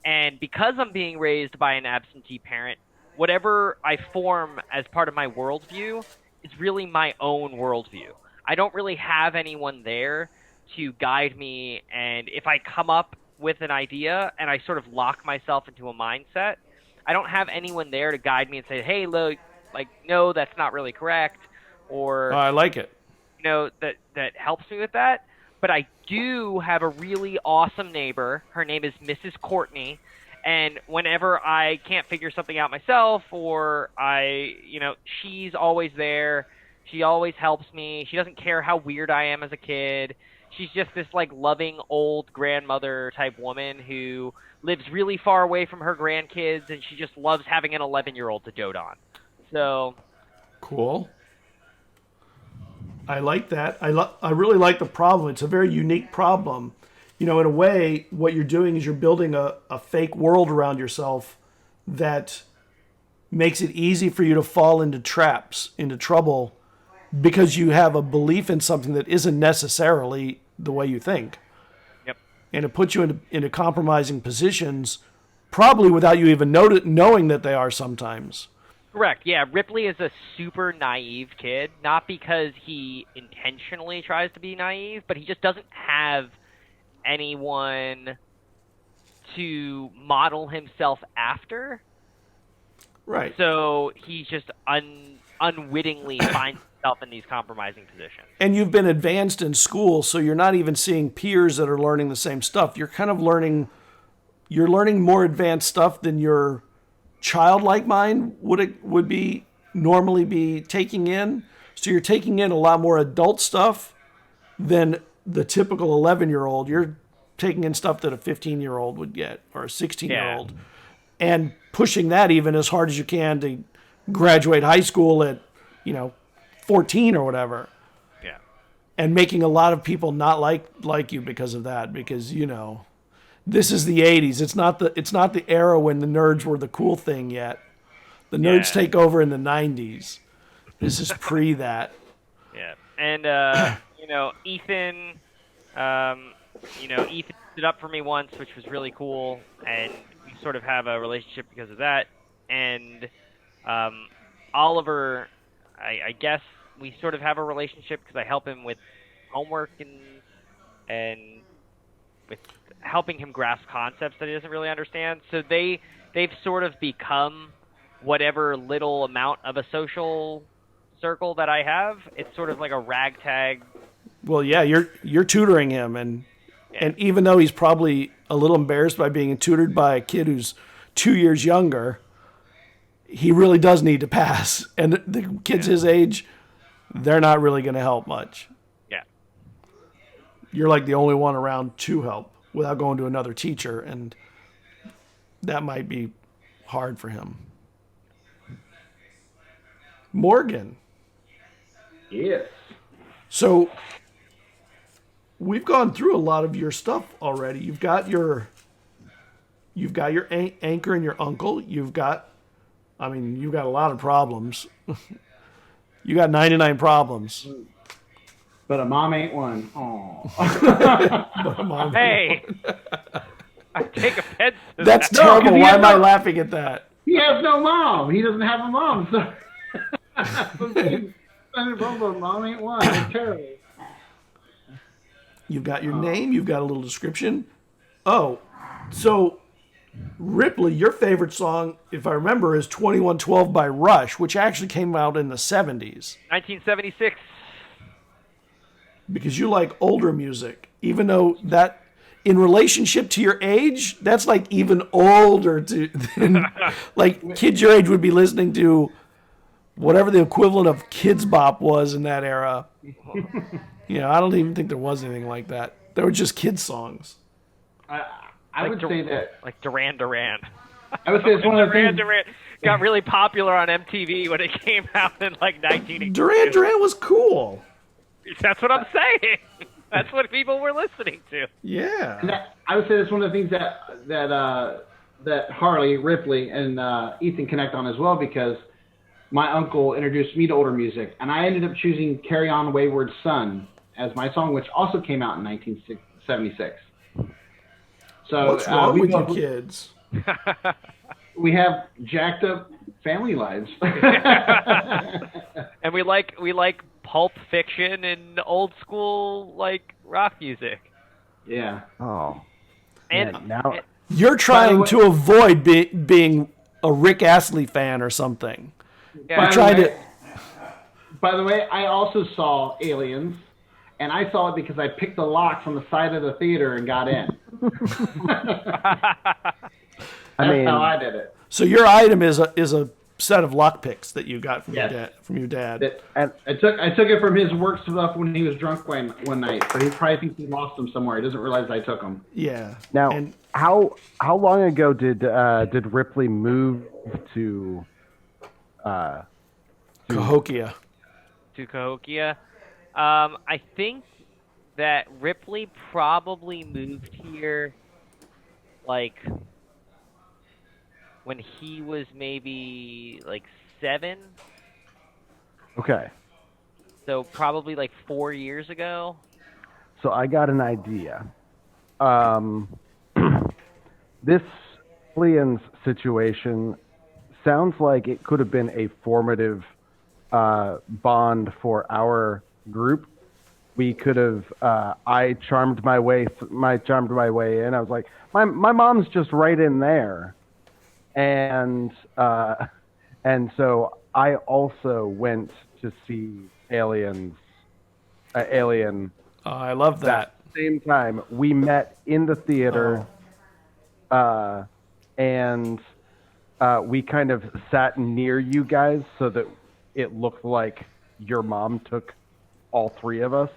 And because I'm being raised by an absentee parent, whatever I form as part of my worldview is really my own worldview. I don't really have anyone there to guide me, and if I come up with an idea and I sort of lock myself into a mindset, I don't have anyone there to guide me and say, hey, look, like, no, that's not really correct, or I like it. You know, that helps me with that. But I do have a really awesome neighbor. Her name is Mrs. Courtney, and whenever I can't figure something out myself, or she's always there. She always helps me. She doesn't care how weird I am as a kid. She's just this like loving old grandmother type woman who lives really far away from her grandkids, and she just loves having an 11-year-old to dote on. So cool. I like that. I really like the problem. It's a very unique problem. You know, in a way, what you're doing is you're building a fake world around yourself that makes it easy for you to fall into traps, into trouble, because you have a belief in something that isn't necessarily the way you think. Yep. And it puts you into compromising positions, probably without you even knowing that they are sometimes. Correct. Yeah, Ripley is a super naive kid, not because he intentionally tries to be naive, but he just doesn't have anyone to model himself after. Right. So he just unwittingly finds himself in these compromising positions. And you've been advanced in school, so you're not even seeing peers that are learning the same stuff. You're kind of learning more advanced stuff than your childlike mind would be normally be taking in. So you're taking in a lot more adult stuff than the typical 11-year-old. You're taking in stuff that a 15-year-old would get, or a 16-year-old, and pushing that even as hard as you can to graduate high school at, 14 or whatever. Yeah. And making a lot of people not like you because of that, because this is the 80s. It's not the era when the nerds were the cool thing yet. The nerds take over in the 90s. This is pre that. Yeah. And Ethan Ethan stood up for me once, which was really cool, and we sort of have a relationship because of that. And Oliver, I guess we sort of have a relationship because I help him with homework and with helping him grasp concepts that he doesn't really understand. So they've sort of become whatever little amount of a social circle that I have. It's sort of like a ragtag. Well, yeah, you're tutoring him, and even though he's probably a little embarrassed by being tutored by a kid who's 2 years younger, he really does need to pass. And the kids his age, they're not really going to help much. Yeah. You're like the only one around to help without going to another teacher, and that might be hard for him. Morgan. Yes. So we've gone through a lot of your stuff already. You've got your anchor and your uncle. You've got a lot of problems. You got 99 problems. But a mom ain't one. Aw. Hey, I take offense to That's that. terrible. 'cause he Why has am I no- laughing at that? He has no mom. He doesn't have a mom. So mom ain't one. It's terrible. You've got your name. You've got a little description. Oh, so Ripley, your favorite song, if I remember, is 2112 by Rush, which actually came out in the 70s. 1976. Because you like older music, even though that, in relationship to your age, that's like even older than like kids your age would be listening to whatever the equivalent of Kids Bop was in that era. I don't even think there was anything like that. They were just kids songs. I would say that. Like Duran Duran. I would say it's one of the Duran things. Duran got really popular on MTV when it came out in like 1980. Duran Duran was cool. That's what I'm saying. That's what people were listening to. Yeah. I would say that's one of the things that Harley, Ripley, and Ethan connect on as well, because my uncle introduced me to older music, and I ended up choosing "Carry On, Wayward Son" as my song, which also came out in 1976. So What's wrong with you kids? we have jacked up family lives. And we like Pulp Fiction and old school like rock music. Yeah. Oh. And Man, now You're trying way- to avoid being a Rick Astley fan or something. yeah, You're trying to. By the way, I also saw Aliens, and I saw it because I picked the locks on the side of the theater and got in. That's how I did it. So your item is a set of lockpicks that you got from Yes. your dad. and I took it from his work stuff when he was drunk one night, so he probably thinks he lost them somewhere. He doesn't realize I took them. Yeah. now And how long ago did Ripley move to Cahokia. to Cahokia. I think that Ripley probably moved here like when he was maybe like 7. Okay. So probably like 4 years ago. So I got an idea. This Fleon's situation sounds like it could have been a formative bond for our group. We could have. I charmed my way in. I was like, my mom's just right in there, and so I also went to see Alien. I love that. Same time we met in the theater, and we kind of sat near you guys so that it looked like your mom took all 3 of us.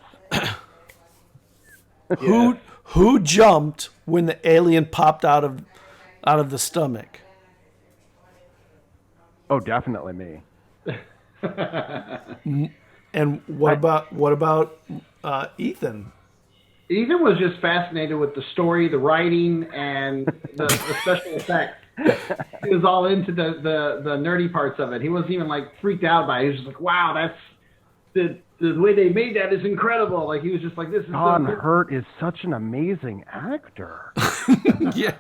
Who jumped when the alien popped out of the stomach? Oh, definitely me. And what about Ethan? Ethan was just fascinated with the story, the writing, and the special effects. He was all into the nerdy parts of it. He wasn't even like freaked out by it. He was just like, "Wow, that's the way they made that is incredible." Like he was just like, "This is Don so good." Hurt is such an amazing actor. Yeah.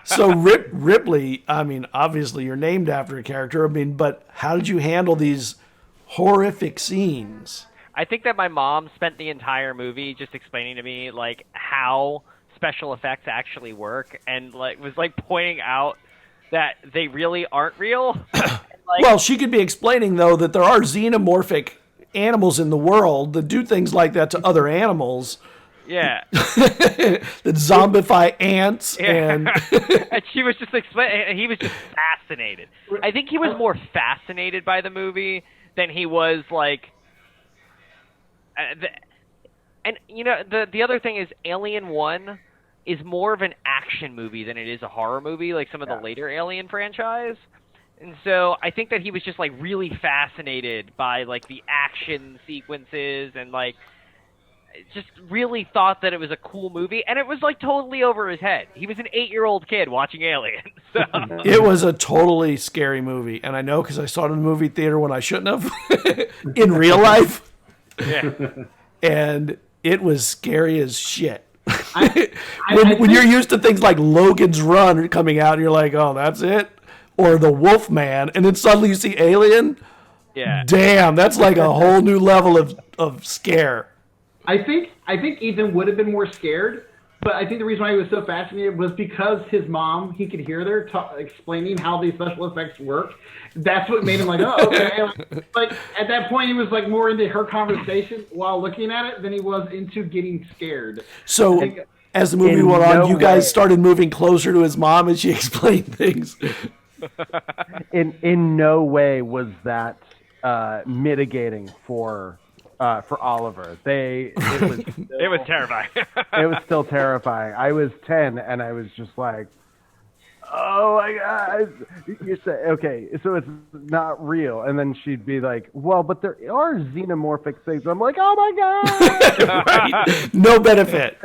So Ripley, I mean, obviously you're named after a character. I mean, but how did you handle these horrific scenes? I think that my mom spent the entire movie just explaining to me like how special effects actually work, and like was like pointing out that they really aren't real. Well, she could be explaining though that there are xenomorphic animals in the world that do things like that to other animals. Yeah. That zombify ants and And she was just explaining. He was just fascinated. I think he was more fascinated by the movie than he was like. And you know the other thing is Alien 1 is more of an action movie than it is a horror movie, like some of the later Alien franchise. And so I think that he was just like really fascinated by like the action sequences and like just really thought that it was a cool movie, and it was like totally over his head. He was an 8-year-old kid watching Alien. So. It was a totally scary movie, and I know because I saw it in the movie theater when I shouldn't have in real life. Yeah. And it was scary as shit. I When you're used to things like Logan's Run coming out, and you're like, oh, that's it? Or The Wolf Man, and then suddenly you see Alien? Yeah. Damn, that's like a whole new level of scare. I think Ethan would have been more scared, but I think the reason why he was so fascinated was because his mom, he could hear her explaining how these special effects work. That's what made him like, oh, okay. Like at that point, he was like more into her conversation while looking at it than he was into getting scared. So as the movie went on, you guys started moving closer to his mom as she explained things. In no way was that mitigating for Oliver. It was terrifying. It was still terrifying. I was 10 and I was just like, oh my God. You say, okay, so it's not real. And then she'd be like, well, but there are xenomorphic things. I'm like, oh my God. Right? No benefit.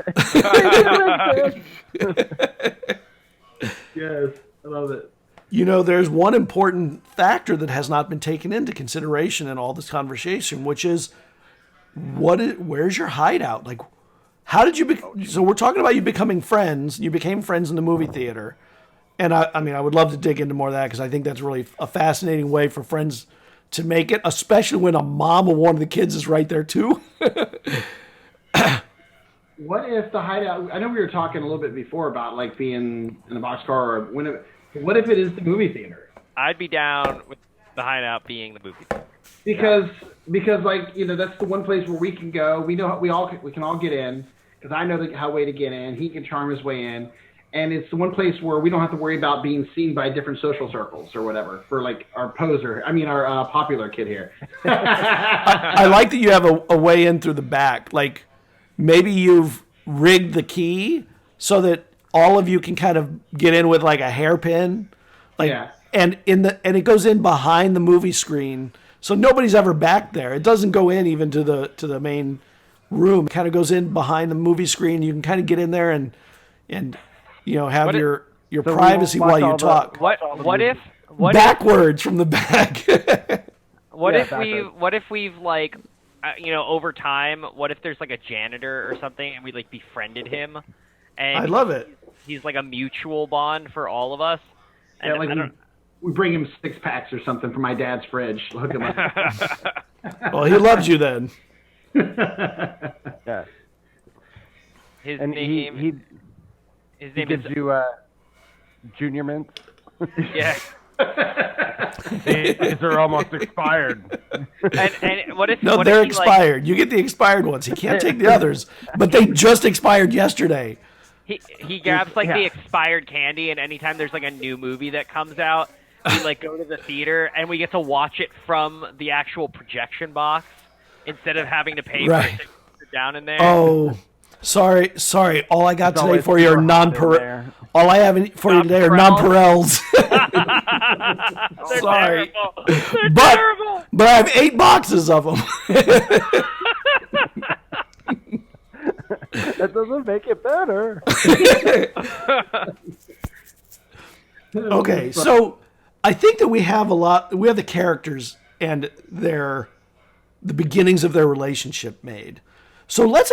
Yes, I love it. You know, there's one important factor that has not been taken into consideration in all this conversation, which is where's your hideout? Like, how did you so we're talking about you becoming friends. You became friends in the movie theater. And I mean, I would love to dig into more of that because I think that's really a fascinating way for friends to make it, especially when a mom of one of the kids is right there too. What if the hideout, I know we were talking a little bit before about like being in a boxcar or what if it is the movie theater? I'd be down with the hideout being the movie theater. Because like, you know, that's the one place where we can go. We know we can all get in because I know how way to get in. He can charm his way in. And it's the one place where we don't have to worry about being seen by different social circles or whatever for like our popular kid here. I like that you have a way in through the back. Like maybe you've rigged the key so that all of you can kind of get in with like a hairpin. Like, yeah. And it goes in behind the movie screen. So nobody's ever back there. It doesn't go in even to the main room. It kind of goes in behind the movie screen. You can kind of get in there and you know, have your privacy while you talk. What if backwards from the back? What if we've like, you know, over time, what if there's like a janitor or something and we like befriended him? And I love it. He's like a mutual bond for all of us. Yeah, And like we bring him 6-packs or something from my dad's fridge. Hook him up. Well, he loves you then. Yeah. His And name he gives you junior mints. Yeah. These are almost expired. And what if? No, what they're if he, expired. You get the expired ones. He can't take the others, but they just expired yesterday. He grabs like the expired candy, and anytime there's like a new movie that comes out, we like go to the theater and we get to watch it from the actual projection box instead of having to pay for it to sit down in there. Oh. Sorry. All I got today for you are non-Perel. All I have for you today are non-Perels. Sorry, They're terrible. But I have 8 boxes of them. That doesn't make it better. Okay, so I think that we have the characters and the beginnings of their relationship made. So let's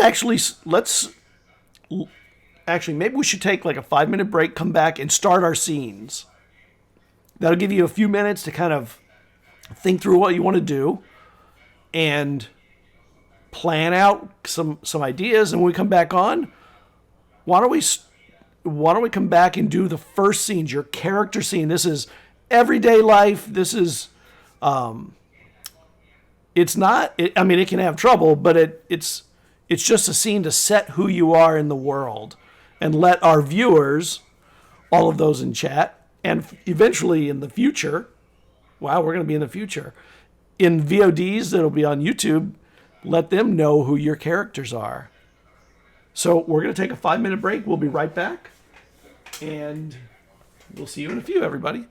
maybe we should take like a 5-minute break, come back and start our scenes. That'll give you a few minutes to kind of think through what you want to do and plan out some ideas. And when we come back on, why don't we come back and do the first scenes, your character scene. This is everyday life. This is, it's not, I mean, it can have trouble, but it's just a scene to set who you are in the world and let our viewers, all of those in chat, and eventually in the future, wow, we're going to be in the future, in VODs that'll be on YouTube, let them know who your characters are. So we're going to take a 5-minute break. We'll be right back. And we'll see you in a few, everybody.